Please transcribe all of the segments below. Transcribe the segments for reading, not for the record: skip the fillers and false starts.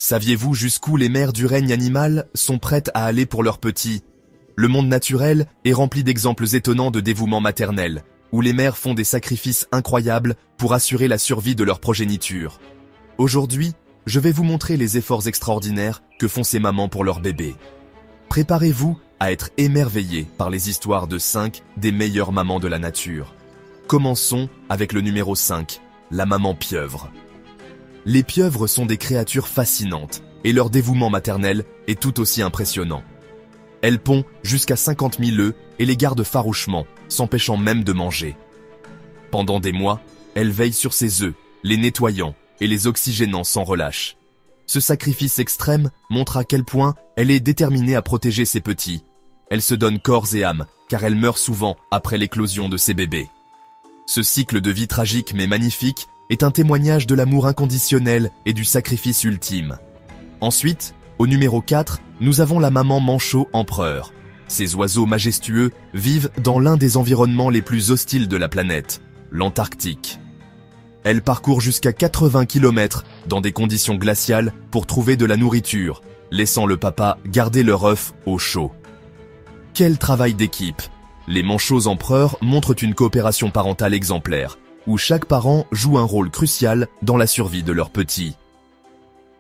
Saviez-vous jusqu'où les mères du règne animal sont prêtes à aller pour leurs petits? Le monde naturel est rempli d'exemples étonnants de dévouement maternel, où les mères font des sacrifices incroyables pour assurer la survie de leur progéniture. Aujourd'hui, je vais vous montrer les efforts extraordinaires que font ces mamans pour leurs bébés. Préparez-vous à être émerveillés par les histoires de 5 des meilleures mamans de la nature. Commençons avec le numéro 5, la maman pieuvre. Les pieuvres sont des créatures fascinantes et leur dévouement maternel est tout aussi impressionnant. Elles pondent jusqu'à 50 000 œufs et les gardent farouchement, s'empêchant même de manger. Pendant des mois, elles veillent sur ces œufs, les nettoyant et les oxygénant sans relâche. Ce sacrifice extrême montre à quel point elle est déterminée à protéger ses petits. Elle se donne corps et âme, car elle meurt souvent après l'éclosion de ses bébés. Ce cycle de vie tragique mais magnifique est un témoignage de l'amour inconditionnel et du sacrifice ultime. Ensuite, au numéro 4, nous avons la maman manchot empereur. Ces oiseaux majestueux vivent dans l'un des environnements les plus hostiles de la planète, l'Antarctique. Elles parcourent jusqu'à 80 km dans des conditions glaciales pour trouver de la nourriture, laissant le papa garder leur œuf au chaud. Quel travail d'équipe! Les manchots empereurs montrent une coopération parentale exemplaire, où chaque parent joue un rôle crucial dans la survie de leurs petits.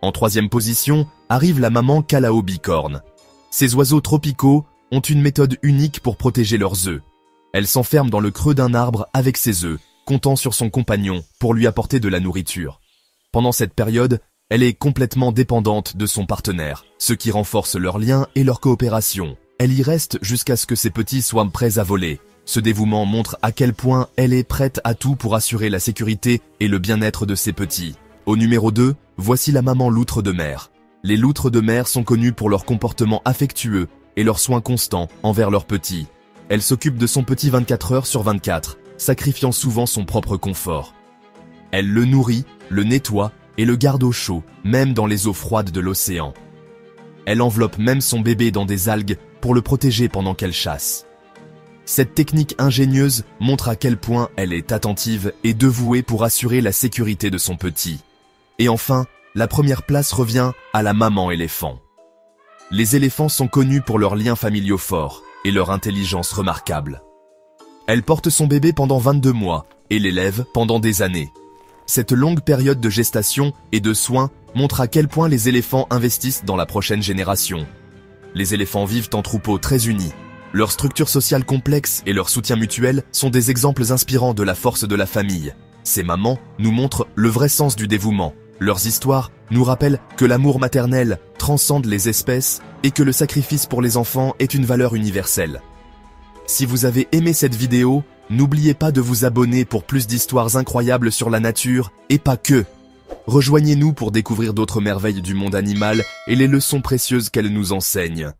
En troisième position, arrive la maman calao bicorne. Ces oiseaux tropicaux ont une méthode unique pour protéger leurs œufs. Elle s'enferme dans le creux d'un arbre avec ses œufs, comptant sur son compagnon pour lui apporter de la nourriture. Pendant cette période, elle est complètement dépendante de son partenaire, ce qui renforce leur lien et leur coopération. Elle y reste jusqu'à ce que ses petits soient prêts à voler. Ce dévouement montre à quel point elle est prête à tout pour assurer la sécurité et le bien-être de ses petits. Au numéro 2, voici la maman loutre de mer. Les loutres de mer sont connues pour leur comportement affectueux et leurs soins constants envers leurs petits. Elle s'occupe de son petit 24 heures sur 24, sacrifiant souvent son propre confort. Elle le nourrit, le nettoie et le garde au chaud, même dans les eaux froides de l'océan. Elle enveloppe même son bébé dans des algues pour le protéger pendant qu'elle chasse. Cette technique ingénieuse montre à quel point elle est attentive et dévouée pour assurer la sécurité de son petit. Et enfin, la première place revient à la maman éléphant. Les éléphants sont connus pour leurs liens familiaux forts et leur intelligence remarquable. Elle porte son bébé pendant 22 mois et l'élève pendant des années. Cette longue période de gestation et de soins montre à quel point les éléphants investissent dans la prochaine génération. Les éléphants vivent en troupeaux très unis. Leur structure sociale complexe et leur soutien mutuel sont des exemples inspirants de la force de la famille. Ces mamans nous montrent le vrai sens du dévouement. Leurs histoires nous rappellent que l'amour maternel transcende les espèces et que le sacrifice pour les enfants est une valeur universelle. Si vous avez aimé cette vidéo, n'oubliez pas de vous abonner pour plus d'histoires incroyables sur la nature et pas que. Rejoignez-nous pour découvrir d'autres merveilles du monde animal et les leçons précieuses qu'elle nous enseigne.